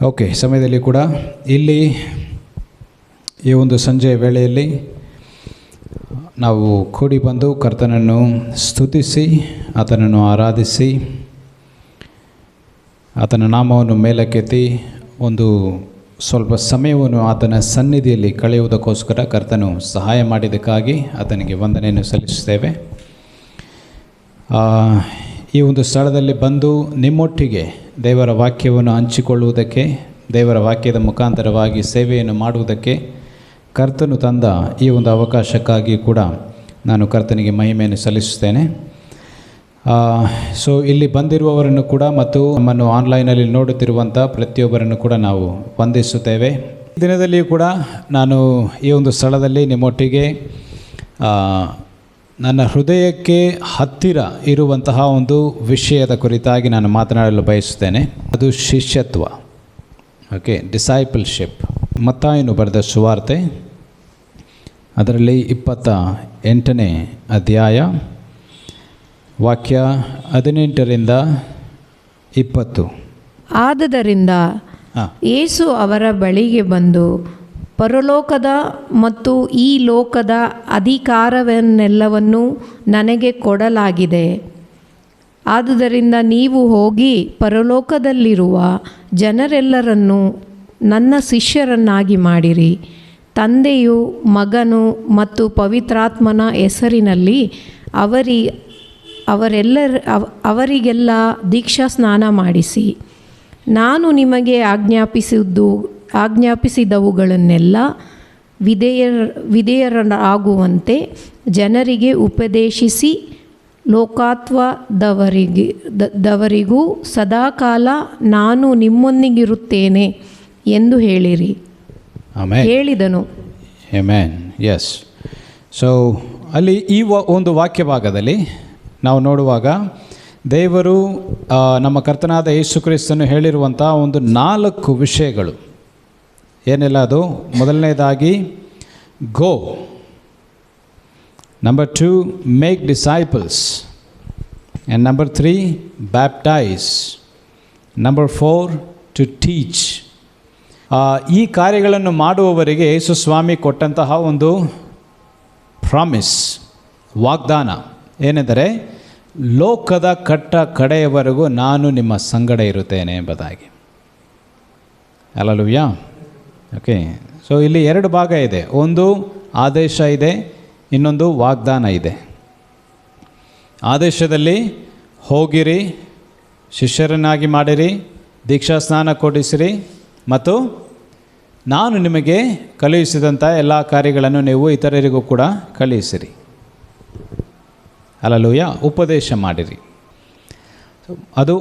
Okay, ಸಮಯದಲ್ಲಿ ಕೂಡ ಇಲ್ಲಿ ಈ ಒಂದು ಸಂಜೆಯ ವೇಳೆಯಲ್ಲಿ ನಾವು ಕೂಡಿ ಬಂದು ಕರ್ತನನ್ನು ಸ್ತುತಿಸಿ ಆತನನ್ನು ಆರಾಧಿಸಿ ಆತನ ನಾಮವನ್ನು ಮೇಲಕ್ಕೆತ್ತಿ ಒಂದು ಸ್ವಲ್ಪ ಸಮಯವನ್ನು ಆತನ ಸನ್ನಿಧಿಯಲ್ಲಿ ಕಳೆಯುವುದಕ್ಕೋಸ್ಕರ ಕರ್ತನು ಸಹಾಯ ಮಾಡಿದ್ದಕ್ಕಾಗಿ ಆತನಿಗೆ ವಂದನೆಯನ್ನು ಸಲ್ಲಿಸುತ್ತೇವೆ. ಈ ಒಂದು ಸ್ಥಳದಲ್ಲಿ ಬಂದು ನಿಮ್ಮೊಟ್ಟಿಗೆ ದೇವರ ವಾಕ್ಯವನ್ನು ಹಂಚಿಕೊಳ್ಳುವುದಕ್ಕೆ, ದೇವರ ವಾಕ್ಯದ ಮುಖಾಂತರವಾಗಿ ಸೇವೆಯನ್ನು ಮಾಡುವುದಕ್ಕೆ ಕರ್ತನು ತಂದ ಈ ಒಂದು ಅವಕಾಶಕ್ಕಾಗಿ ಕೂಡ ನಾನು ಕರ್ತನಿಗೆ ಮಹಿಮೆಯನ್ನು ಸಲ್ಲಿಸುತ್ತೇನೆ. ಸೊ ಇಲ್ಲಿ ಬಂದಿರುವವರನ್ನು ಕೂಡ ಮತ್ತು ನಮ್ಮನ್ನು ಆನ್ಲೈನಲ್ಲಿ ನೋಡುತ್ತಿರುವಂಥ ಪ್ರತಿಯೊಬ್ಬರನ್ನು ಕೂಡ ನಾವು ವಂದಿಸುತ್ತೇವೆ. ಈ ದಿನದಲ್ಲಿಯೂ ಕೂಡ ನಾನು ಈ ಒಂದು ಸ್ಥಳದಲ್ಲಿ ನಿಮ್ಮೊಟ್ಟಿಗೆ ನನ್ನ ಹೃದಯಕ್ಕೆ ಹತ್ತಿರ ಇರುವಂತಹ ಒಂದು ವಿಷಯದ ಕುರಿತಾಗಿ ನಾನು ಮಾತನಾಡಲು ಬಯಸುತ್ತೇನೆ. ಅದು ಶಿಷ್ಯತ್ವ. ಓಕೆ, ಡಿಸೈಪಲ್ಶಿಪ್. ಮತ್ತಾಯನು ಬರೆದ ಸುವಾರ್ತೆ ಅದರಲ್ಲಿ 28ನೇ ಅಧ್ಯಾಯ ವಾಕ್ಯ 18ರಿಂದ 20. ಆದದರಿಂದ ಯೇಸು ಅವರ ಬಳಿಗೆ ಬಂದು, ಪರಲೋಕದ ಮತ್ತು ಈ ಲೋಕದ ಅಧಿಕಾರವನ್ನೆಲ್ಲವನ್ನೂ ನನಗೆ ಕೊಡಲಾಗಿದೆ. ಆದುದರಿಂದ ನೀವು ಹೋಗಿ ಪರಲೋಕದಲ್ಲಿರುವ ಜನರೆಲ್ಲರನ್ನೂ ನನ್ನ ಶಿಷ್ಯರನ್ನಾಗಿ ಮಾಡಿರಿ. ತಂದೆಯು, ಮಗನು ಮತ್ತು ಪವಿತ್ರಾತ್ಮನ ಹೆಸರಿನಲ್ಲಿ ಅವರಿಗೆಲ್ಲ ದೀಕ್ಷಾ ಸ್ನಾನ ಮಾಡಿಸಿ, ನಾನು ನಿಮಗೆ ಆಜ್ಞಾಪಿಸಿದವುಗಳನ್ನೆಲ್ಲ ವಿಧೇಯರಾಗುವಂತೆ ಜನರಿಗೆ ಉಪದೇಶಿಸಿ, ಲೋಕತ್ವದವರಿಗೂ ಸದಾಕಾಲ ನಾನು ನಿಮ್ಮೊಂದಿಗಿರುತ್ತೇನೆ ಎಂದು ಹೇಳಿರಿ. ಹೇಳಿದನು. ಆಮೆನ್. ಎಸ್. ಸೊ ಅಲ್ಲಿ ಈ ಒಂದು ವಾಕ್ಯ ಭಾಗದಲ್ಲಿ ನಾವು ನೋಡುವಾಗ ದೇವರು ನಮ್ಮ ಕರ್ತನಾದ ಯೇಸು ಕ್ರಿಸ್ತನು ಹೇಳಿರುವಂಥ ಒಂದು 4 ವಿಷಯಗಳು ಏನೆಲ್ಲ ಅದು? ಮೊದಲನೇದಾಗಿ go, number 2 make disciples, and number 3 baptize, number 4 to teach. ಈ ಕಾರ್ಯಗಳನ್ನು ಮಾಡುವವರಿಗೆ ಯೇಸು ಸ್ವಾಮಿ ಕೊಟ್ಟಂತಹ ಒಂದು ಪ್ರಾಮಿಸ್, ವಾಗ್ದಾನ ಏನೆಂದರೆ, ಲೋಕದ ಕಡೆಯವರೆಗೂ ನಾನು ನಿಮ್ಮ ಸಂಗಡ ಇರುತ್ತೇನೆ ಎಂಬುದಾಗಿ. ಹಲ್ಲೆಲೂಯಾ. ಓಕೆ, ಸೊ ಇಲ್ಲಿ 2 ಭಾಗ ಇದೆ. ಒಂದು ಆದೇಶ ಇದೆ, ಇನ್ನೊಂದು ವಾಗ್ದಾನ ಇದೆ. ಆದೇಶದಲ್ಲಿ ಹೋಗಿರಿ, ಶಿಷ್ಯರನ್ನಾಗಿ ಮಾಡಿರಿ, ದೀಕ್ಷಾ ಸ್ನಾನ ಕೊಡಿಸಿರಿ ಮತ್ತು ನಾನು ನಿಮಗೆ ಕಳುಹಿಸಿದಂಥ ಎಲ್ಲ ಕಾರ್ಯಗಳನ್ನು ನೀವು ಇತರರಿಗೂ ಕೂಡ ಕಳುಹಿಸಿರಿ. ಹಲ್ಲೆಲೂಯಾ. ಉಪದೇಶ ಮಾಡಿರಿ. ಅದು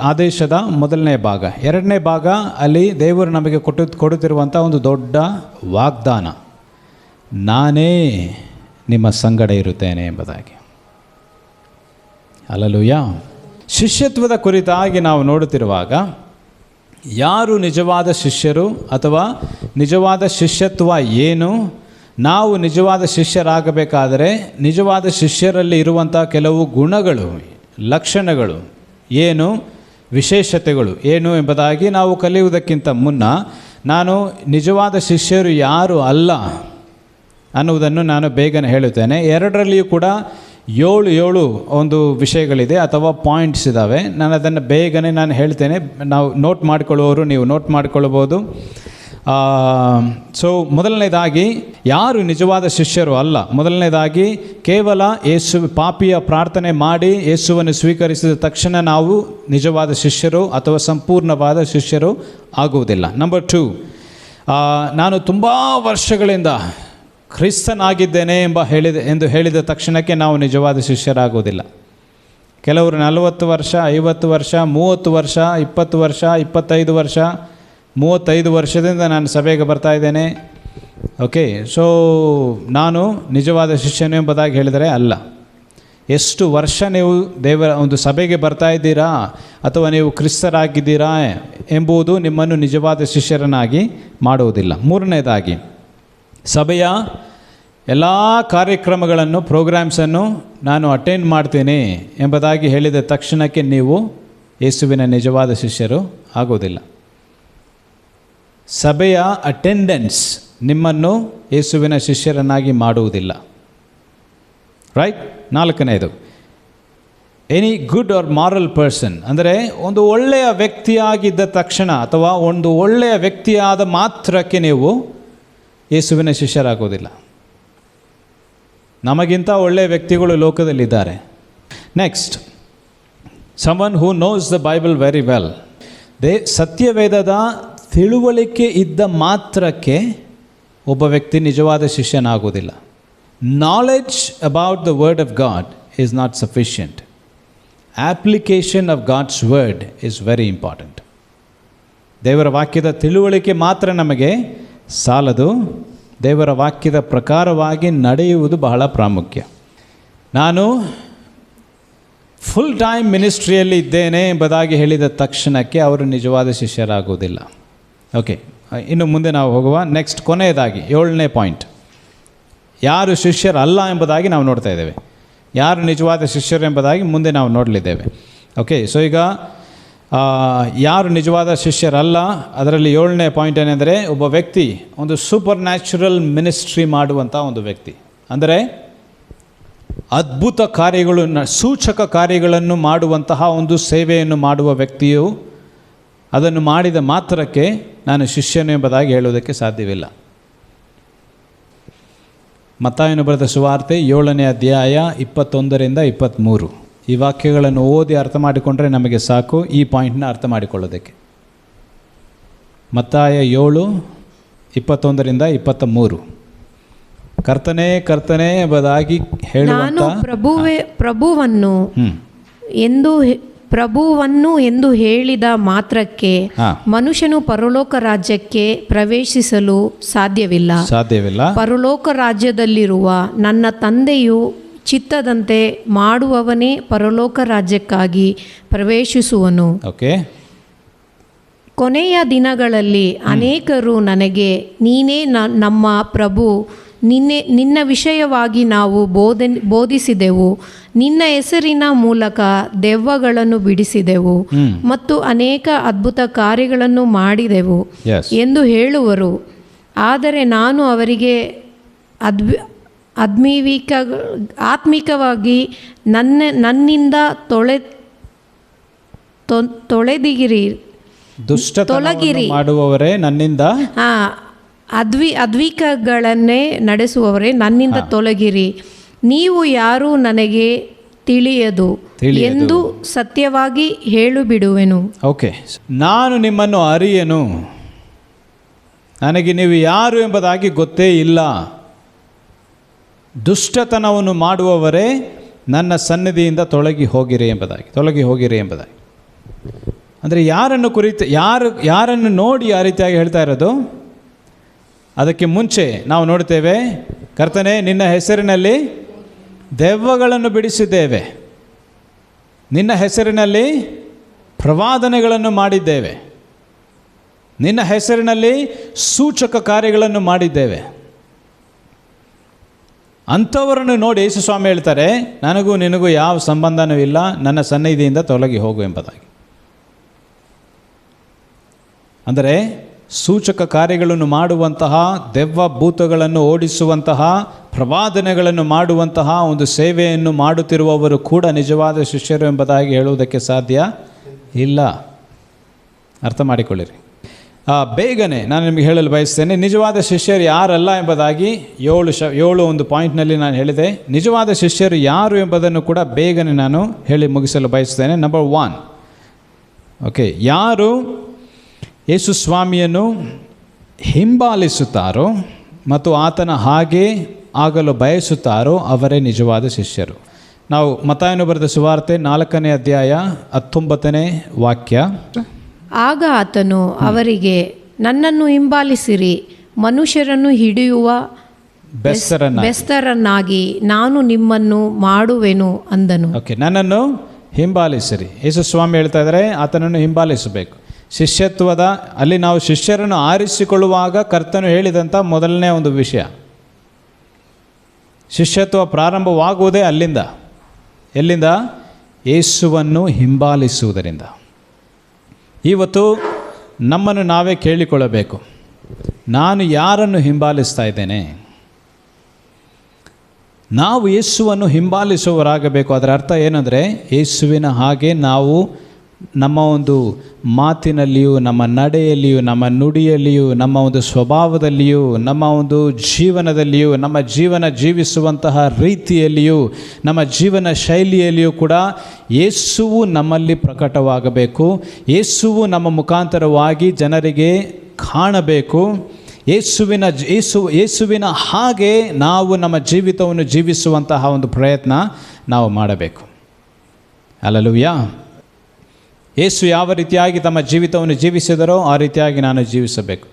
ಆದೇಶದ ಮೊದಲನೇ ಭಾಗ. 2ನೇ ಭಾಗ ಅಲ್ಲಿ ದೇವರು ನಮಗೆ ಕೊಡುತ್ತಿರುವಂಥ ಒಂದು ದೊಡ್ಡ ವಾಗ್ದಾನ, ನಾನೇ ನಿಮ್ಮ ಸಂಗಡ ಇರುತ್ತೇನೆ ಎಂಬುದಾಗಿ. ಹಲ್ಲೆಲೂಯಾ. ಶಿಷ್ಯತ್ವದ ಕುರಿತಾಗಿ ನಾವು ನೋಡುತ್ತಿರುವಾಗ ಯಾರು ನಿಜವಾದ ಶಿಷ್ಯರು ಅಥವಾ ನಿಜವಾದ ಶಿಷ್ಯತ್ವ ಏನು? ನಾವು ನಿಜವಾದ ಶಿಷ್ಯರಾಗಬೇಕಾದರೆ ನಿಜವಾದ ಶಿಷ್ಯರಲ್ಲಿ ಇರುವಂಥ ಕೆಲವು ಗುಣಗಳು, ಲಕ್ಷಣಗಳು ಏನು, ವಿಶೇಷತೆಗಳು ಏನು ಎಂಬುದಾಗಿ ನಾವು ಕಲಿಯುವುದಕ್ಕಿಂತ ಮುನ್ನ ನಾನು ನಿಜವಾದ ಶಿಷ್ಯರು ಯಾರು ಅಲ್ಲ ಅನ್ನುವುದನ್ನು ನಾನು ಬೇಗನೆ ಹೇಳುತ್ತೇನೆ. 2ರಲ್ಲಿಯೂ ಕೂಡ 7 ಒಂದು ವಿಷಯಗಳಿದೆ ಅಥವಾ ಪಾಯಿಂಟ್ಸ್ ಇದ್ದಾವೆ. ನಾನು ಅದನ್ನು ಬೇಗನೆ ಹೇಳ್ತೇನೆ. ನಾವು ನೋಟ್ ಮಾಡಿಕೊಳ್ಳುವವರು ನೀವು ನೋಟ್ ಮಾಡಿಕೊಳ್ಳಬಹುದು. ಸೊ ಮೊದಲನೇದಾಗಿ ಯಾರು ನಿಜವಾದ ಶಿಷ್ಯರು ಅಲ್ಲ. ಮೊದಲನೇದಾಗಿ ಕೇವಲ ಪಾಪಿಯ ಪ್ರಾರ್ಥನೆ ಮಾಡಿ ಯೇಸುವನ್ನು ಸ್ವೀಕರಿಸಿದ ತಕ್ಷಣ ನಾವು ನಿಜವಾದ ಶಿಷ್ಯರು ಅಥವಾ ಸಂಪೂರ್ಣವಾದ ಶಿಷ್ಯರು ಆಗುವುದಿಲ್ಲ. ನಂಬರ್ 2, ನಾನು ತುಂಬ ವರ್ಷಗಳಿಂದ ಕ್ರಿಸ್ತನಾಗಿದ್ದೇನೆ ಎಂದು ಹೇಳಿದ ತಕ್ಷಣಕ್ಕೆ ನಾವು ನಿಜವಾದ ಶಿಷ್ಯರಾಗುವುದಿಲ್ಲ. ಕೆಲವರು 40 ವರ್ಷ, 50 ವರ್ಷ, 30 ವರ್ಷ, 20 ವರ್ಷ, 25 ವರ್ಷ, 35 ವರ್ಷದಿಂದ ನಾನು ಸಭೆಗೆ ಬರ್ತಾ ಇದ್ದೇನೆ. ಓಕೆ, ಸೊ ನಾನು ನಿಜವಾದ ಶಿಷ್ಯನು ಎಂಬುದಾಗಿ ಹೇಳಿದರೆ ಅಲ್ಲ. ಎಷ್ಟು ವರ್ಷ ನೀವು ದೇವರ ಒಂದು ಸಭೆಗೆ ಬರ್ತಾ ಇದ್ದೀರಾ ಅಥವಾ ನೀವು ಕ್ರಿಸ್ತರಾಗಿದ್ದೀರಾ ಎಂಬುದು ನಿಮ್ಮನ್ನು ನಿಜವಾದ ಶಿಷ್ಯರನ್ನಾಗಿ ಮಾಡುವುದಿಲ್ಲ. 3ನೇದಾಗಿ ಸಭೆಯ ಎಲ್ಲ ಕಾರ್ಯಕ್ರಮಗಳನ್ನು, ಪ್ರೋಗ್ರಾಮ್ಸನ್ನು ನಾನು ಅಟೆಂಡ್ ಮಾಡ್ತೇನೆ ಎಂಬುದಾಗಿ ಹೇಳಿದ ತಕ್ಷಣಕ್ಕೆ ನೀವು ಯೇಸುವಿನ ನಿಜವಾದ ಶಿಷ್ಯರು ಆಗೋದಿಲ್ಲ. ಸಭೆಯ ಅಟೆಂಡೆನ್ಸ್ ನಿಮ್ಮನ್ನು ಯೇಸುವಿನ ಶಿಷ್ಯರನ್ನಾಗಿ ಮಾಡುವುದಿಲ್ಲ. ರೈಟ್. 4ನೇದು, any good or moral person, ಅಂದರೆ ಒಂದು ಒಳ್ಳೆಯ ವ್ಯಕ್ತಿಯಾಗಿದ್ದ ತಕ್ಷಣ ಅಥವಾ ಒಂದು ಒಳ್ಳೆಯ ವ್ಯಕ್ತಿಯಾದ ಮಾತ್ರಕ್ಕೆ ನೀವು ಯೇಸುವಿನ ಶಿಷ್ಯರಾಗೋದಿಲ್ಲ. ನಮಗಿಂತ ಒಳ್ಳೆಯ ವ್ಯಕ್ತಿಗಳು ಲೋಕದಲ್ಲಿದ್ದಾರೆ. Next, someone who knows the Bible very well. ಸತ್ಯವೇದದ ತಿಳುವಳಿಕೆ ಇದ್ದ ಮಾತ್ರಕ್ಕೆ ಒಬ್ಬ ವ್ಯಕ್ತಿ ನಿಜವಾದ ಶಿಷ್ಯನಾಗುವುದಿಲ್ಲ. Knowledge about the word of God is not sufficient. Application of God's word is very important. ದೇವರ ವಾಕ್ಯದ ತಿಳುವಳಿಕೆ ಮಾತ್ರ ನಮಗೆ ಸಾಲದು, ದೇವರ ವಾಕ್ಯದ ಪ್ರಕಾರವಾಗಿ ನಡೆಯುವುದು ಬಹಳ ಪ್ರಾಮುಖ್ಯ. ನಾನು ಫುಲ್ ಟೈಮ್ ಮಿನಿಸ್ಟ್ರಿಯಲ್ಲಿ ಇದ್ದೇನೆ ಎಂಬುದಾಗಿ ಹೇಳಿದ ತಕ್ಷಣಕ್ಕೆ ಅವರು ನಿಜವಾದ ಶಿಷ್ಯರಾಗುವುದಿಲ್ಲ. ಓಕೆ, ಇನ್ನು ಮುಂದೆ ನಾವು ಹೋಗುವ. ನೆಕ್ಸ್ಟ್, ಕೊನೆಯದಾಗಿ 7ನೇ ಪಾಯಿಂಟ್, ಯಾರು ಶಿಷ್ಯರಲ್ಲ ಎಂಬುದಾಗಿ ನಾವು ನೋಡ್ತಾ ಇದ್ದೇವೆ. ಯಾರು ನಿಜವಾದ ಶಿಷ್ಯರು ಎಂಬುದಾಗಿ ಮುಂದೆ ನಾವು ನೋಡಲಿದ್ದೇವೆ. ಓಕೆ, ಸೊ ಈಗ ಯಾರು ನಿಜವಾದ ಶಿಷ್ಯರಲ್ಲ, ಅದರಲ್ಲಿ 7ನೇ ಪಾಯಿಂಟ್ ಏನೆಂದರೆ, ಒಬ್ಬ ವ್ಯಕ್ತಿ ಒಂದು ಸೂಪರ್ ನ್ಯಾಚುರಲ್ ಮಿನಿಸ್ಟ್ರಿ ಮಾಡುವಂಥ ಒಂದು ವ್ಯಕ್ತಿ, ಅಂದರೆ ಅದ್ಭುತ ಕಾರ್ಯಗಳು, ಸೂಚಕ ಕಾರ್ಯಗಳನ್ನು ಮಾಡುವಂತಹ ಒಂದು ಸೇವೆಯನ್ನು ಮಾಡುವ ವ್ಯಕ್ತಿಯು ಅದನ್ನು ಮಾಡಿದ ಮಾತ್ರಕ್ಕೆ ನಾನು ಶಿಷ್ಯನು ಎಂಬುದಾಗಿ ಹೇಳುವುದಕ್ಕೆ ಸಾಧ್ಯವಿಲ್ಲ. ಮತ್ತಾಯನು ಬರೆದ ಸುವಾರ್ತೆ 7ನೇ ಅಧ್ಯಾಯ 21ರಿಂದ 23 ಈ ವಾಕ್ಯಗಳನ್ನು ಓದಿ ಅರ್ಥ ಮಾಡಿಕೊಂಡ್ರೆ ನಮಗೆ ಸಾಕು ಈ ಪಾಯಿಂಟ್ನ ಅರ್ಥ ಮಾಡಿಕೊಳ್ಳೋದಕ್ಕೆ. ಮತ್ತಾಯ 7:21ರಿಂದ 23. ಕರ್ತನೇ ಕರ್ತನೇ ಎಂಬುದಾಗಿ ಹೇಳುವಂತ, ಪ್ರಭುವನ್ನು ಎಂದು ಹೇಳಿದ ಮಾತ್ರಕ್ಕೆ ಮನುಷ್ಯನು ಪರಲೋಕ ರಾಜ್ಯಕ್ಕೆ ಪ್ರವೇಶಿಸಲು ಸಾಧ್ಯವಿಲ್ಲ. ಪರಲೋಕ ರಾಜ್ಯದಲ್ಲಿರುವ ನನ್ನ ತಂದೆಯು ಚಿತ್ತದಂತೆ ಮಾಡುವವನೇ ಪರಲೋಕ ರಾಜ್ಯಕ್ಕಾಗಿ ಪ್ರವೇಶಿಸುವನು. ಕೊನೆಯ ದಿನಗಳಲ್ಲಿ ಅನೇಕರು ನನಗೆ, ನೀನೇ ನಮ್ಮ ಪ್ರಭು, ನಿನ್ನ ವಿಷಯವಾಗಿ ನಾವು ಬೋಧಿಸಿದೆವು, ನಿನ್ನ ಹೆಸರಿನ ಮೂಲಕ ದೆವ್ವಗಳನ್ನು ಬಿಡಿಸಿದೆವು ಮತ್ತು ಅನೇಕ ಅದ್ಭುತ ಕಾರ್ಯಗಳನ್ನು ಮಾಡಿದೆವು ಎಂದು ಹೇಳುವರು. ಆದರೆ ನಾನು ಅವರಿಗೆ ಆತ್ಮಿಕವಾಗಿ ನನ್ನಿಂದ ತೊಲಗಿರಿ ಮಾಡುವವರೇ, ನನ್ನಿಂದ ಅದ್ವಿಕಗಳನ್ನೇ ನಡೆಸುವವರೇ ನನ್ನಿಂದ ತೊಲಗಿರಿ, ನೀವು ಯಾರೂ ನನಗೆ ತಿಳಿಯದು ಎಂದು ಸತ್ಯವಾಗಿ ಹೇಳಿಬಿಡುವೆನು. ಓಕೆ, ನಾನು ನಿಮ್ಮನ್ನು ಅರಿಯೆನು, ನನಗೆ ನೀವು ಯಾರು ಎಂಬುದಾಗಿ ಗೊತ್ತೇ ಇಲ್ಲ. ದುಷ್ಟತನವನ್ನು ಮಾಡುವವರೇ ನನ್ನ ಸನ್ನಿಧಿಯಿಂದ ತೊಲಗಿ ಹೋಗಿರಿ ಎಂಬುದಾಗಿ. ಅಂದರೆ ಯಾರನ್ನು ಕುರಿತು, ಯಾರನ್ನು ನೋಡಿ ಆ ರೀತಿಯಾಗಿ ಹೇಳ್ತಾ ಇರೋದು? ಅದಕ್ಕೆ ಮುಂಚೆ ನಾವು ನೋಡ್ತೇವೆ, ಕರ್ತನೇ ನಿನ್ನ ಹೆಸರಿನಲ್ಲಿ ದೆವ್ವಗಳನ್ನು ಬಿಡಿಸಿದ್ದೇವೆ, ನಿನ್ನ ಹೆಸರಿನಲ್ಲಿ ಪ್ರವಾದನೆಗಳನ್ನು ಮಾಡಿದ್ದೇವೆ, ನಿನ್ನ ಹೆಸರಿನಲ್ಲಿ ಸೂಚಕ ಕಾರ್ಯಗಳನ್ನು ಮಾಡಿದ್ದೇವೆ. ಅಂಥವರನ್ನು ನೋಡಿ ಯೇಸು ಸ್ವಾಮಿ ಹೇಳ್ತಾರೆ, ನನಗೂ ನಿನಗೂ ಯಾವ ಸಂಬಂಧನೂ ಇಲ್ಲ, ನನ್ನ ಸನ್ನಿಧಿಯಿಂದ ತೊಲಗಿ ಹೋಗು ಎಂಬುದಾಗಿ. ಅಂದರೆ ಸೂಚಕ ಕಾರ್ಯಗಳನ್ನು ಮಾಡುವಂತಹ, ದೆವ್ವ ಭೂತಗಳನ್ನು ಓಡಿಸುವಂತಹ, ಪ್ರವಾದನೆಗಳನ್ನು ಮಾಡುವಂತಹ ಒಂದು ಸೇವೆಯನ್ನು ಮಾಡುತ್ತಿರುವವರು ಕೂಡ ನಿಜವಾದ ಶಿಷ್ಯರು ಎಂಬುದಾಗಿ ಹೇಳುವುದಕ್ಕೆ ಸಾಧ್ಯ ಇಲ್ಲ. ಅರ್ಥ ಮಾಡಿಕೊಳ್ಳಿರಿ. ಬೇಗನೆ ನಾನು ನಿಮಗೆ ಹೇಳಲು ಬಯಸ್ತೇನೆ, ನಿಜವಾದ ಶಿಷ್ಯರು ಯಾರಲ್ಲ ಎಂಬುದಾಗಿ 7 ಒಂದು ಪಾಯಿಂಟ್ನಲ್ಲಿ ನಾನು ಹೇಳಿದೆ. ನಿಜವಾದ ಶಿಷ್ಯರು ಯಾರು ಎಂಬುದನ್ನು ಕೂಡ ಬೇಗನೆ ನಾನು ಹೇಳಿ ಮುಗಿಸಲು ಬಯಸ್ತೇನೆ. ನಂಬರ್ 1, ಓಕೆ, ಯಾರು ಯೇಸು ಸ್ವಾಮಿಯನ್ನು ಹಿಂಬಾಲಿಸುತ್ತಾರೋ ಮತ್ತು ಆತನ ಹಾಗೆ ಆಗಲು ಬಯಸುತ್ತಾರೋ ಅವರೇ ನಿಜವಾದ ಶಿಷ್ಯರು. ನಾವು ಮತ್ತಾಯನು ಬರೆದ ಸುವಾರ್ತೆ 4ನೇ ಅಧ್ಯಾಯ 19ನೇ ವಾಕ್ಯ. ಆಗ ಆತನು ಅವರಿಗೆ, ನನ್ನನ್ನು ಹಿಂಬಾಲಿಸಿರಿ, ಮನುಷ್ಯರನ್ನು ಹಿಡಿಯುವ ಬೆಸ್ತರನ್ನಾಗಿ ನಾನು ನಿಮ್ಮನ್ನು ಮಾಡುವೆನು ಅಂದನು. ಓಕೆ, ನನ್ನನ್ನು ಹಿಂಬಾಲಿಸಿರಿ. ಯೇಸು ಸ್ವಾಮಿ ಹೇಳ್ತಾ ಇದ್ದಾರೆ, ಆತನನ್ನು ಹಿಂಬಾಲಿಸಬೇಕು. ಶಿಷ್ಯತ್ವದ ಅಲ್ಲಿ ನಾವು ಶಿಷ್ಯರನ್ನು ಆರಿಸಿಕೊಳ್ಳುವಾಗ ಕರ್ತನು ಹೇಳಿದಂಥ ಮೊದಲನೇ ಒಂದು ವಿಷಯ, ಶಿಷ್ಯತ್ವ ಪ್ರಾರಂಭವಾಗುವುದೇ ಅಲ್ಲಿಂದ. ಎಲ್ಲಿಂದ? ಯೇಸುವನ್ನು ಹಿಂಬಾಲಿಸುವುದರಿಂದ. ಇವತ್ತು ನಮ್ಮನ್ನು ನಾವೇ ಕೇಳಿಕೊಳ್ಳಬೇಕು, ನಾನು ಯಾರನ್ನು ಹಿಂಬಾಲಿಸ್ತಾ ಇದ್ದೇನೆ? ನಾವು ಯೇಸುವನ್ನು ಹಿಂಬಾಲಿಸುವವರಾಗಬೇಕು. ಅದರ ಅರ್ಥ ಏನಂದರೆ, ಯೇಸುವಿನ ಹಾಗೆ ನಾವು ನಮ್ಮ ಒಂದು ಮಾತಿನಲ್ಲಿಯೂ, ನಮ್ಮ ನಡೆಯಲ್ಲಿಯೂ, ನಮ್ಮ ನುಡಿಯಲ್ಲಿಯೂ, ನಮ್ಮ ಒಂದು ಸ್ವಭಾವದಲ್ಲಿಯೂ, ನಮ್ಮ ಒಂದು ಜೀವನದಲ್ಲಿಯೂ, ನಮ್ಮ ಜೀವನ ಜೀವಿಸುವಂತಹ ರೀತಿಯಲ್ಲಿಯೂ, ನಮ್ಮ ಜೀವನ ಶೈಲಿಯಲ್ಲಿಯೂ ಕೂಡ ಯೇಸುವು ನಮ್ಮಲ್ಲಿ ಪ್ರಕಟವಾಗಬೇಕು. ಯೇಸುವು ನಮ್ಮ ಮುಖಾಂತರವಾಗಿ ಜನರಿಗೆ ಕಾಣಬೇಕು. ಯೇಸುವಿನ ಹಾಗೆ ನಾವು ನಮ್ಮ ಜೀವಿತವನ್ನು ಜೀವಿಸುವಂತಹ ಒಂದು ಪ್ರಯತ್ನ ನಾವು ಮಾಡಬೇಕು. ಹಲ್ಲೆಲೂಯಾ. ಯೇಸು ಯಾವ ರೀತಿಯಾಗಿ ತಮ್ಮ ಜೀವಿತವನ್ನು ಜೀವಿಸಿದರೋ ಆ ರೀತಿಯಾಗಿ ನಾನು ಜೀವಿಸಬೇಕು.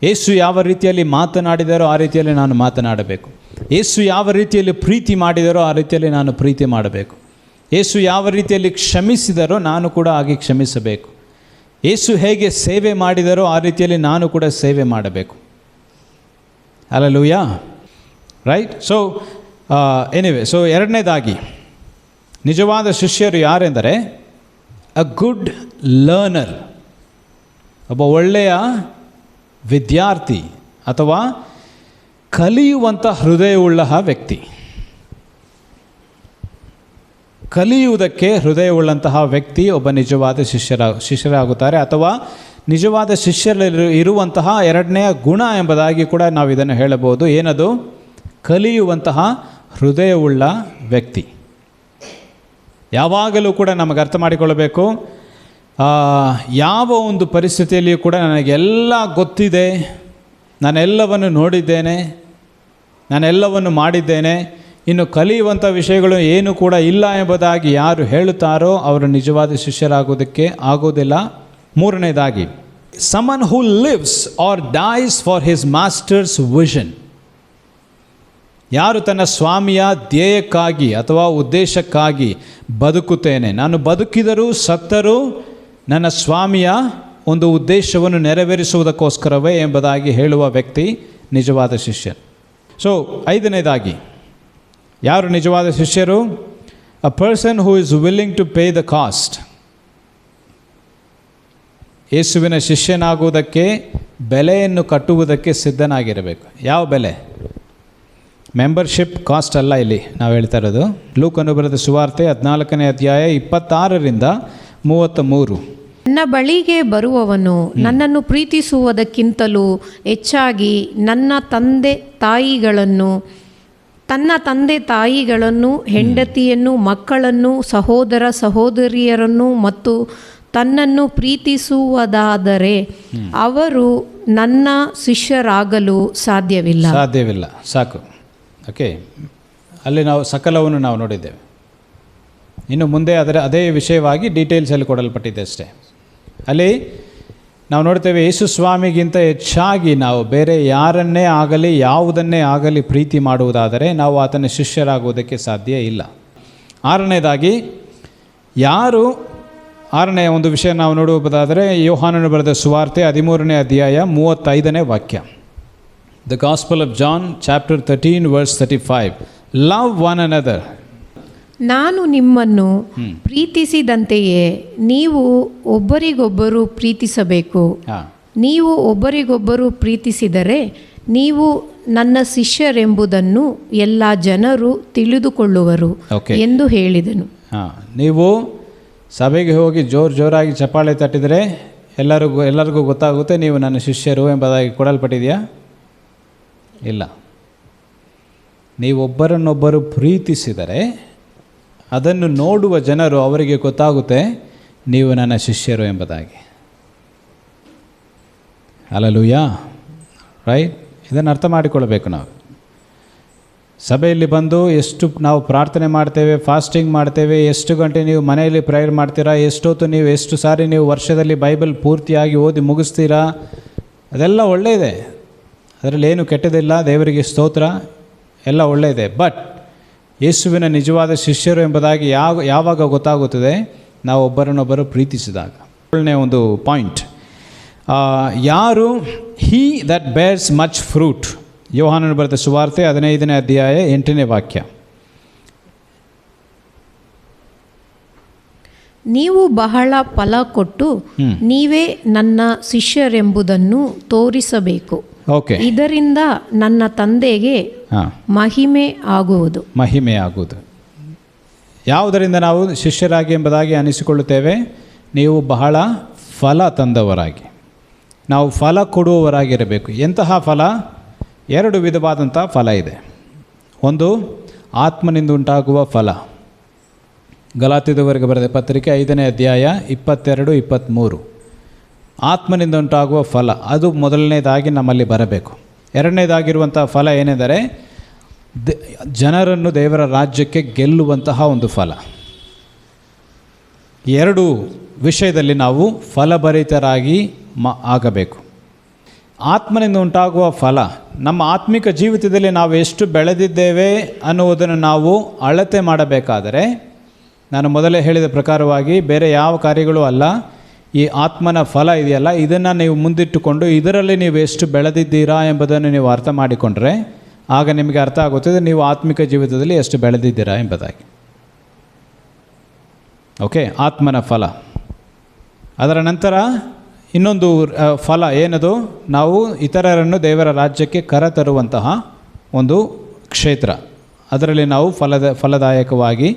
ಯೇಸು ಯಾವ ರೀತಿಯಲ್ಲಿ ಮಾತನಾಡಿದರೋ ಆ ರೀತಿಯಲ್ಲಿ ನಾನು ಮಾತನಾಡಬೇಕು. ಯೇಸು ಯಾವ ರೀತಿಯಲ್ಲಿ ಪ್ರೀತಿ ಮಾಡಿದರೋ ಆ ರೀತಿಯಲ್ಲಿ ನಾನು ಪ್ರೀತಿ ಮಾಡಬೇಕು. ಯೇಸು ಯಾವ ರೀತಿಯಲ್ಲಿ ಕ್ಷಮಿಸಿದರೋ ನಾನು ಕೂಡ ಹಾಗೆ ಕ್ಷಮಿಸಬೇಕು. ಯೇಸು ಹೇಗೆ ಸೇವೆ ಮಾಡಿದರೋ ಆ ರೀತಿಯಲ್ಲಿ ನಾನು ಕೂಡ ಸೇವೆ ಮಾಡಬೇಕು. ಹಲ್ಲೆಲೂಯಾ. ರೈಟ್. ಸೊ ಎರಡನೇದಾಗಿ ನಿಜವಾದ ಶಿಷ್ಯರು ಯಾರೆಂದರೆ ಅ ಗುಡ್ ಲರ್ನರ್, ಒಬ್ಬ ಒಳ್ಳೆಯ ವಿದ್ಯಾರ್ಥಿ ಅಥವಾ ಕಲಿಯುವಂಥ ಹೃದಯವುಳ್ಳ ವ್ಯಕ್ತಿ. ಕಲಿಯುವುದಕ್ಕೆ ಹೃದಯವುಳ್ಳಂತಹ ವ್ಯಕ್ತಿ ಒಬ್ಬ ನಿಜವಾದ ಶಿಷ್ಯರಾಗುತ್ತಾರೆ. ಅಥವಾ ನಿಜವಾದ ಶಿಷ್ಯರಲ್ಲಿ ಇರುವಂತಹ ಎರಡನೆಯ ಗುಣ ಎಂಬುದಾಗಿ ಕೂಡ ನಾವು ಇದನ್ನು ಹೇಳಬಹುದು. ಏನದು? ಕಲಿಯುವಂತಹ ಹೃದಯವುಳ್ಳ ವ್ಯಕ್ತಿ. ಯಾವಾಗಲೂ ಕೂಡ ನಮಗೆ ಅರ್ಥ ಮಾಡಿಕೊಳ್ಳಬೇಕು, ಯಾವ ಒಂದು ಪರಿಸ್ಥಿತಿಯಲ್ಲಿಯೂ ಕೂಡ ನನಗೆಲ್ಲ ಗೊತ್ತಿದೆ, ನಾನೆಲ್ಲವನ್ನು ನೋಡಿದ್ದೇನೆ, ನಾನೆಲ್ಲವನ್ನು ಮಾಡಿದ್ದೇನೆ, ಇನ್ನು ಕಲಿಯುವಂಥ ವಿಷಯಗಳು ಏನು ಕೂಡ ಇಲ್ಲ ಎಂಬುದಾಗಿ ಯಾರು ಹೇಳುತ್ತಾರೋ ಅವರು ನಿಜವಾದ ಶಿಷ್ಯರಾಗೋದಕ್ಕೆ ಆಗೋದಿಲ್ಲ. ಮೂರನೇದಾಗಿ, someone who lives or dies for his master's vision. ಯಾರು ತನ್ನ ಸ್ವಾಮಿಯ ಧ್ಯೇಯಕ್ಕಾಗಿ ಅಥವಾ ಉದ್ದೇಶಕ್ಕಾಗಿ ಬದುಕುತ್ತೇನೆ, ನಾನು ಬದುಕಿದರೂ ಸತ್ತರೂ ನನ್ನ ಸ್ವಾಮಿಯ ಒಂದು ಉದ್ದೇಶವನ್ನು ನೆರವೇರಿಸುವುದಕ್ಕೋಸ್ಕರವೇ ಎಂಬುದಾಗಿ ಹೇಳುವ ವ್ಯಕ್ತಿ ನಿಜವಾದ ಶಿಷ್ಯ. ಸೊ ಐದನೇದಾಗಿ ಯಾರು ನಿಜವಾದ ಶಿಷ್ಯರು? A person who is willing to pay the cost. ಯೇಸುವಿನ ಶಿಷ್ಯನಾಗುವುದಕ್ಕೆ ಬೆಲೆಯನ್ನು ಕಟ್ಟುವುದಕ್ಕೆ ಸಿದ್ಧನಾಗಿರಬೇಕು. ಯಾವ ಬೆಲೆ? ಮೆಂಬರ್ಶಿಪ್ ಕಾಸ್ಟ್ ಅಲ್ಲ ಇಲ್ಲಿ ನಾವು ಹೇಳ್ತಾ ಇರೋದು. ಲೂಕನು ಬರೆದ ಸುವಾರ್ತೆ 14ನೇ ಅಧ್ಯಾಯ 26ರಿಂದ 33. ನನ್ನ ಬಳಿಗೆ ಬರುವವನು ನನ್ನನ್ನು ಪ್ರೀತಿಸುವುದಕ್ಕಿಂತಲೂ ಹೆಚ್ಚಾಗಿ ತನ್ನ ತಂದೆ ತಾಯಿಗಳನ್ನು, ಹೆಂಡತಿಯನ್ನು, ಮಕ್ಕಳನ್ನು, ಸಹೋದರ ಸಹೋದರಿಯರನ್ನು ಮತ್ತು ತನ್ನನ್ನು ಪ್ರೀತಿಸುವುದಾದರೆ ಅವರು ನನ್ನ ಶಿಷ್ಯರಾಗಲು ಸಾಧ್ಯವಿಲ್ಲ. ಸಾಕು. ಓಕೆ, ಅಲ್ಲಿ ನಾವು ಸಕಲವನ್ನು ನಾವು ನೋಡಿದ್ದೇವೆ. ಇನ್ನು ಮುಂದೆ ಅದೇ ವಿಷಯವಾಗಿ ಡೀಟೇಲ್ಸಲ್ಲಿ ಕೊಡಲ್ಪಟ್ಟಿದೆ ಅಷ್ಟೇ. ಅಲ್ಲಿ ನಾವು ನೋಡ್ತೇವೆ, ಯೇಸು ಸ್ವಾಮಿಗಿಂತ ಹೆಚ್ಚಾಗಿ ನಾವು ಬೇರೆ ಯಾರನ್ನೇ ಆಗಲಿ ಯಾವುದನ್ನೇ ಆಗಲಿ ಪ್ರೀತಿ ಮಾಡುವುದಾದರೆ ನಾವು ಆತನ ಶಿಷ್ಯರಾಗುವುದಕ್ಕೆ ಸಾಧ್ಯ ಇಲ್ಲ. ಆರನೆಯ ಒಂದು ವಿಷಯ ನಾವು ನೋಡುವುದಾದರೆ ಯೋಹಾನನು ಬರೆದ ಸುವಾರ್ತೆ 13ನೇ ಅಧ್ಯಾಯ 35ನೇ ವಾಕ್ಯ. The Gospel of John, chapter 13, verse 35. Love one another. ನಾನು ನಿಮ್ಮನ್ನು ಪ್ರೀತಿಸಿದಂತೆಯೇ ನೀವು ಒಬ್ಬರಿಗೊಬ್ಬರು ಪ್ರೀತಿಸಬೇಕು. ನೀವು ಒಬ್ಬರಿಗೊಬ್ಬರು ಪ್ರೀತಿಸಿದರೆ ನೀವು ನನ್ನ ಶಿಷ್ಯರೆಂಬುದನ್ನು ಎಲ್ಲ ಜನರು ತಿಳಿದುಕೊಳ್ಳುವರು ಎಂದು ಹೇಳಿದನು. ನೀವು ಸಭೆಗೆ ಹೋಗಿ ಜೋರಾಗಿ ಚಪ್ಪಾಳೆ ತಟ್ಟಿದರೆ ಎಲ್ಲರಿಗೂ ಗೊತ್ತಾಗುತ್ತೆ ನೀವು ನನ್ನ ಶಿಷ್ಯರು ಎಂಬುದಾಗಿ ಕೊಡಲ್ಪಟ್ಟಿದೆಯಾ? ಇಲ್ಲ. ನೀವೊಬ್ಬರನ್ನೊಬ್ಬರು ಪ್ರೀತಿಸಿದರೆ ಅದನ್ನು ನೋಡುವ ಜನರು ಅವರಿಗೆ ಗೊತ್ತಾಗುತ್ತೆ ನೀವು ನನ್ನ ಶಿಷ್ಯರು ಎಂಬುದಾಗಿ. ಹಲ್ಲೆಲೂಯಾ. ರೈಟ್. ಇದನ್ನು ಅರ್ಥ ಮಾಡಿಕೊಳ್ಳಬೇಕು. ನಾವು ಸಭೆಯಲ್ಲಿ ಬಂದು ಎಷ್ಟು ನಾವು ಪ್ರಾರ್ಥನೆ ಮಾಡ್ತೇವೆ, ಫಾಸ್ಟಿಂಗ್ ಮಾಡ್ತೇವೆ, ಎಷ್ಟು ಗಂಟೆ ನೀವು ಮನೆಯಲ್ಲಿ ಪ್ರೇಯರ್ ಮಾಡ್ತೀರಾ, ಎಷ್ಟು ಸಾರಿ ನೀವು ವರ್ಷದಲ್ಲಿ ಬೈಬಲ್ ಪೂರ್ತಿಯಾಗಿ ಓದಿ ಮುಗಿಸ್ತೀರಾ, ಅದೆಲ್ಲ ಒಳ್ಳೆಯದೇ, ಅದರಲ್ಲಿ ಏನು ಕೆಟ್ಟದಿಲ್ಲ. ದೇವರಿಗೆ ಸ್ತೋತ್ರ, ಎಲ್ಲ ಒಳ್ಳೆಯದೇ. ಬಟ್ ಯೇಸುವಿನ ನಿಜವಾದ ಶಿಷ್ಯರು ಎಂಬುದಾಗಿ ಯಾವಾಗ ಗೊತ್ತಾಗುತ್ತದೆ? ನಾವು ಒಬ್ಬರನ್ನೊಬ್ಬರು ಪ್ರೀತಿಸಿದಾಗ. ಒಳ್ಳೆಯ ಒಂದು ಪಾಯಿಂಟ್. ಯಾರು ಹೀ ದಟ್ ಬೇರ್ಸ್ ಮಚ್ ಫ್ರೂಟ್. ಯೋಹಾನನು ಬರೆದ ಸುವಾರ್ತೆ 15ನೇ ಅಧ್ಯಾಯ 8ನೇ ವಾಕ್ಯ. ನೀವು ಬಹಳ ಫಲ ಕೊಟ್ಟು ನೀವೇ ನನ್ನ ಶಿಷ್ಯರೆಂಬುದನ್ನು ತೋರಿಸಬೇಕು. ಓಕೆ, ಇದರಿಂದ ನನ್ನ ತಂದೆಗೆ ಮಹಿಮೆ ಆಗುವುದು. ಮಹಿಮೆ ಆಗುವುದು. ಯಾವುದರಿಂದ ನಾವು ಶಿಷ್ಯರಾಗಿ ಎಂಬುದಾಗಿ ಅನಿಸಿಕೊಳ್ಳುತ್ತೇವೆ? ನೀವು ಬಹಳ ಫಲ ತಂದವರಾಗಿ, ನಾವು ಫಲ ಕೊಡುವವರಾಗಿರಬೇಕು. ಎಂತಹ ಫಲ? 2 ವಿಧವಾದಂಥ ಫಲ ಇದೆ. ಒಂದು ಆತ್ಮನಿಂದ ಉಂಟಾಗುವ ಫಲ. ಗಲಾತ್ಯದವರೆಗೆ ಬರೆದ ಪತ್ರಿಕೆ 5ನೇ ಅಧ್ಯಾಯ 22-23. ಆತ್ಮನಿಂದ ಉಂಟಾಗುವ ಫಲ, ಅದು ಮೊದಲನೇದಾಗಿ ನಮ್ಮಲ್ಲಿ ಬರಬೇಕು. ಎರಡನೇದಾಗಿರುವಂಥ ಫಲ ಏನೆಂದರೆ ಜನರನ್ನು ದೇವರ ರಾಜ್ಯಕ್ಕೆ ಗೆಲ್ಲುವಂತಹ ಒಂದು ಫಲ. 2 ವಿಷಯದಲ್ಲಿ ನಾವು ಫಲಭರಿತರಾಗಿ ಆಗಬೇಕು. ಆತ್ಮನಿಂದ ಉಂಟಾಗುವ ಫಲ, ನಮ್ಮ ಆತ್ಮಿಕ ಜೀವಿತದಲ್ಲಿ ನಾವು ಎಷ್ಟು ಬೆಳೆದಿದ್ದೇವೆ ಅನ್ನುವುದನ್ನು ನಾವು ಅಳತೆ ಮಾಡಬೇಕಾದರೆ, ನಾನು ಮೊದಲೇ ಹೇಳಿದ ಪ್ರಕಾರವಾಗಿ ಬೇರೆ ಯಾವ ಕಾರ್ಯಗಳು ಅಲ್ಲ, ಈ ಆತ್ಮನ ಫಲ ಇದೆಯಲ್ಲ, ಇದನ್ನು ನೀವು ಮುಂದಿಟ್ಟುಕೊಂಡು ಇದರಲ್ಲಿ ನೀವು ಎಷ್ಟು ಬೆಳೆದಿದ್ದೀರಾ ಎಂಬುದನ್ನು ನೀವು ಅರ್ಥ ಮಾಡಿಕೊಂಡ್ರೆ ಆಗ ನಿಮಗೆ ಅರ್ಥ ಆಗುತ್ತದೆ ನೀವು ಆತ್ಮಿಕ ಜೀವಿತದಲ್ಲಿ ಎಷ್ಟು ಬೆಳೆದಿದ್ದೀರಾ ಎಂಬುದಾಗಿ. ಓಕೆ, ಆತ್ಮನ ಫಲ. ಅದರ ನಂತರ ಇನ್ನೊಂದು ಫಲ ಏನದು? ನಾವು ಇತರರನ್ನು ದೇವರ ರಾಜ್ಯಕ್ಕೆ ಕರೆತರುವಂತಹ ಒಂದು ಕ್ಷೇತ್ರ, ಅದರಲ್ಲಿ ನಾವು ಫಲದಾಯಕವಾಗಿ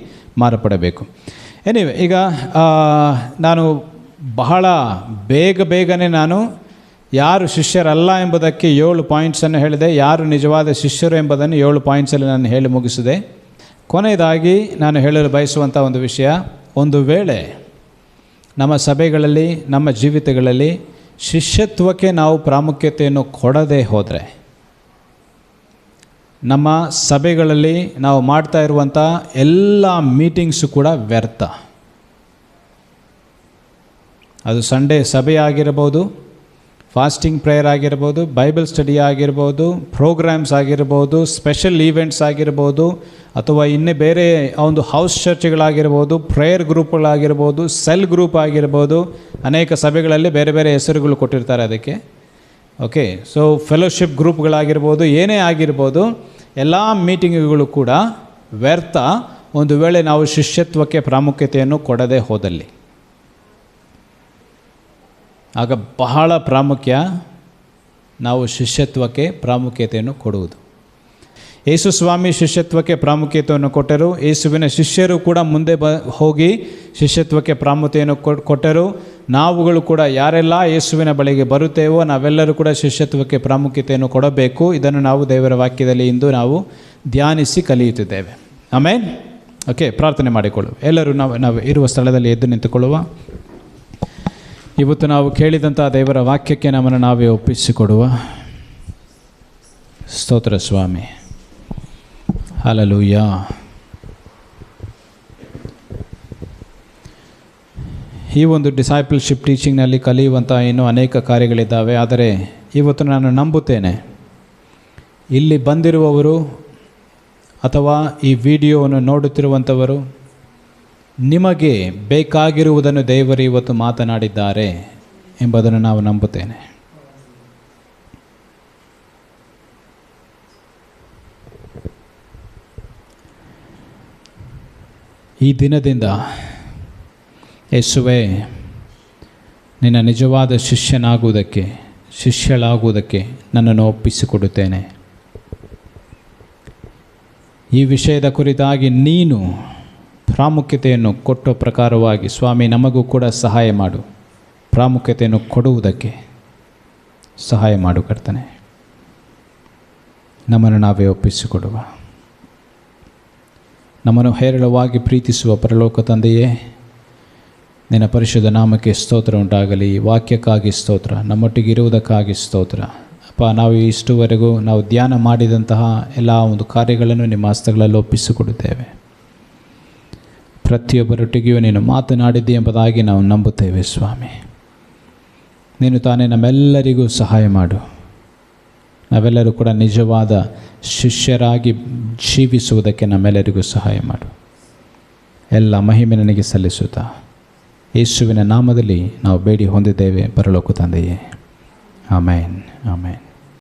ಮಾರ್ಪಡಬೇಕು. ಎನಿವೆ, ಈಗ ನಾನು ಬಹಳ ಬೇಗನೆ ನಾನು ಯಾರು ಶಿಷ್ಯರಲ್ಲ ಎಂಬುದಕ್ಕೆ 7 ಪಾಯಿಂಟ್ಸನ್ನು ಹೇಳಿದೆ. ಯಾರು ನಿಜವಾದ ಶಿಷ್ಯರು ಎಂಬುದನ್ನು 7 ಪಾಯಿಂಟ್ಸಲ್ಲಿ ನಾನು ಹೇಳಿ ಮುಗಿಸಿದೆ. ಕೊನೆಯದಾಗಿ ನಾನು ಹೇಳಲು ಬಯಸುವಂಥ ಒಂದು ವಿಷಯ, ಒಂದು ವೇಳೆ ನಮ್ಮ ಸಭೆಗಳಲ್ಲಿ, ನಮ್ಮ ಜೀವಿತಗಳಲ್ಲಿ ಶಿಷ್ಯತ್ವಕ್ಕೆ ನಾವು ಪ್ರಾಮುಖ್ಯತೆಯನ್ನು ಕೊಡದೇ ಹೋದರೆ, ನಮ್ಮ ಸಭೆಗಳಲ್ಲಿ ನಾವು ಮಾಡ್ತಾ ಇರುವಂಥ ಎಲ್ಲ ಮೀಟಿಂಗ್ಸು ಕೂಡ ವ್ಯರ್ಥ. ಅದು ಸಂಡೇ ಸಭೆ ಆಗಿರ್ಬೋದು, ಫಾಸ್ಟಿಂಗ್ ಪ್ರೇಯರ್ ಆಗಿರ್ಬೋದು, ಬೈಬಲ್ ಸ್ಟಡಿ ಆಗಿರ್ಬೋದು, ಪ್ರೋಗ್ರಾಮ್ಸ್ ಆಗಿರ್ಬೋದು, ಸ್ಪೆಷಲ್ ಈವೆಂಟ್ಸ್ ಆಗಿರ್ಬೋದು, ಅಥವಾ ಇನ್ನೇ ಬೇರೆ ಒಂದು ಹೌಸ್ ಚರ್ಚ್ಗಳಾಗಿರ್ಬೋದು, ಪ್ರೇಯರ್ ಗ್ರೂಪ್ಗಳಾಗಿರ್ಬೋದು, ಸೆಲ್ ಗ್ರೂಪ್ ಆಗಿರ್ಬೋದು. ಅನೇಕ ಸಭೆಗಳಲ್ಲಿ ಬೇರೆ ಬೇರೆ ಹೆಸರುಗಳು ಕೊಟ್ಟಿರ್ತಾರೆ ಅದಕ್ಕೆ. ಓಕೆ, ಸೊ ಫೆಲೋಶಿಪ್ ಗ್ರೂಪ್ಗಳಾಗಿರ್ಬೋದು, ಏನೇ ಆಗಿರ್ಬೋದು, ಎಲ್ಲ ಮೀಟಿಂಗ್ಗಳು ಕೂಡ ವ್ಯರ್ಥ ಒಂದು ವೇಳೆ ನಾವು ಶಿಷ್ಯತ್ವಕ್ಕೆ ಪ್ರಾಮುಖ್ಯತೆಯನ್ನು ಕೊಡದೇ ಹೋದಲ್ಲಿ. ಆಗ ಬಹಳ ಪ್ರಾಮುಖ್ಯ ನಾವು ಶಿಷ್ಯತ್ವಕ್ಕೆ ಪ್ರಾಮುಖ್ಯತೆಯನ್ನು ಕೊಡುವುದು. ಯೇಸು ಸ್ವಾಮಿ ಶಿಷ್ಯತ್ವಕ್ಕೆ ಪ್ರಾಮುಖ್ಯತೆಯನ್ನು ಕೊಟ್ಟರು. ಯೇಸುವಿನ ಶಿಷ್ಯರು ಕೂಡ ಮುಂದೆ ಹೋಗಿ ಶಿಷ್ಯತ್ವಕ್ಕೆ ಪ್ರಾಮುಖ್ಯತೆಯನ್ನು ಕೊಟ್ಟರು. ನಾವುಗಳು ಕೂಡ ಯಾರೆಲ್ಲ ಯೇಸುವಿನ ಬಳಿಗೆ ಬರುತ್ತೇವೋ ನಾವೆಲ್ಲರೂ ಕೂಡ ಶಿಷ್ಯತ್ವಕ್ಕೆ ಪ್ರಾಮುಖ್ಯತೆಯನ್ನು ಕೊಡಬೇಕು. ಇದನ್ನು ನಾವು ದೇವರ ವಾಕ್ಯದಲ್ಲಿ ಇಂದು ನಾವು ಧ್ಯಾನಿಸಿ ಕಲಿಯುತ್ತಿದ್ದೇವೆ. ಆಮೇನ್. ಓಕೆ, ಪ್ರಾರ್ಥನೆ ಮಾಡಿಕೊಳ್ಳುವ. ಎಲ್ಲರೂ ನಾವು ಇರುವ ಸ್ಥಳದಲ್ಲಿ ಎದ್ದು ನಿಂತುಕೊಳ್ಳುವ. ಇವತ್ತು ನಾವು ಕೇಳಿದಂಥ ದೇವರ ವಾಕ್ಯಕ್ಕೆ ನಮ್ಮನ್ನು ನಾವೇ ಒಪ್ಪಿಸಿಕೊಡುವ. ಸ್ತೋತ್ರ ಸ್ವಾಮಿ. ಹಲ್ಲೆಲೂಯಾ. ಈ ಒಂದು ಡಿಸೈಪಲ್ಶಿಪ್ ಟೀಚಿಂಗ್ನಲ್ಲಿ ಕಲಿಯುವಂಥ ಇನ್ನೂ ಅನೇಕ ಕಾರ್ಯಗಳಿದ್ದಾವೆ. ಆದರೆ ಇವತ್ತು ನಾನು ನಂಬುತ್ತೇನೆ, ಇಲ್ಲಿ ಬಂದಿರುವವರು ಅಥವಾ ಈ ವಿಡಿಯೋವನ್ನು ನೋಡುತ್ತಿರುವಂಥವರು ನಿಮಗೆ ಬೇಕಾಗಿರುವುದನ್ನು ದೇವರು ಇವತ್ತು ಮಾತನಾಡಿದ್ದಾರೆ ಎಂಬುದನ್ನು ನಾವು ನಂಬುತ್ತೇನೆ. ಈ ದಿನದಿಂದ ಯೇಸುವೇ, ನಿನ್ನ ನಿಜವಾದ ಶಿಷ್ಯಳಾಗುವುದಕ್ಕೆ ನನ್ನನ್ನು ಒಪ್ಪಿಸಿಕೊಡುತ್ತೇನೆ. ಈ ವಿಷಯದ ಕುರಿತಾಗಿ ನೀನು ಪ್ರಾಮುಖ್ಯತೆಯನ್ನು ಕೊಟ್ಟ ಪ್ರಕಾರವಾಗಿ ಸ್ವಾಮಿ ನಮಗೂ ಕೂಡ ಸಹಾಯ ಮಾಡು. ಪ್ರಾಮುಖ್ಯತೆಯನ್ನು ಕೊಡುವುದಕ್ಕೆ ಸಹಾಯ ಮಾಡು ಕರ್ತನೆ. ನಮ್ಮನ್ನು ನಾವೇ ಒಪ್ಪಿಸಿಕೊಡುವ. ನಮ್ಮನ್ನು ಹೇರಳವಾಗಿ ಪ್ರೀತಿಸುವ ಪರಲೋಕ ತಂದೆಯೇ, ನಿನ್ನ ಪರಿಶುದ್ಧ ನಾಮಕ್ಕೆ ಸ್ತೋತ್ರ ಉಂಟಾಗಲಿ. ವಾಕ್ಯಕ್ಕಾಗಿ ಸ್ತೋತ್ರ, ನಮ್ಮೊಟ್ಟಿಗೆ ಇರುವುದಕ್ಕಾಗಿ ಸ್ತೋತ್ರ. ಅಪ್ಪ, ನಾವು ಇಷ್ಟುವರೆಗೂ ನಾವು ಧ್ಯಾನ ಮಾಡಿದಂತಹ ಎಲ್ಲ ಒಂದು ಕಾರ್ಯಗಳನ್ನು ನಿಮ್ಮ ಹಸ್ತಗಳಲ್ಲಿ ಒಪ್ಪಿಸಿಕೊಡುತ್ತೇವೆ. ಪ್ರತಿಯೊಬ್ಬರೊಟ್ಟಿಗೆಯೂ ನೀನು ಮಾತನಾಡಿದ್ದಿ ಎಂಬುದಾಗಿ ನಾವು ನಂಬುತ್ತೇವೆ ಸ್ವಾಮಿ. ನೀನು ತಾನೇ ನಮ್ಮೆಲ್ಲರಿಗೂ ಸಹಾಯ ಮಾಡು. ನಾವೆಲ್ಲರೂ ಕೂಡ ನಿಜವಾದ ಶಿಷ್ಯರಾಗಿ ಜೀವಿಸುವುದಕ್ಕೆ ನಮ್ಮೆಲ್ಲರಿಗೂ ಸಹಾಯ ಮಾಡು. ಎಲ್ಲ ಮಹಿಮೆ ನನಗೆ ಸಲ್ಲಿಸುತ್ತಾ ಯೇಸುವಿನ ನಾಮದಲ್ಲಿ ನಾವು ಬೇಡಿ ಹೊಂದಿದ್ದೇವೆ ಪರಲೋಕ ತಂದೆಯೇ. ಆಮೇನ್, ಆಮೇನ್.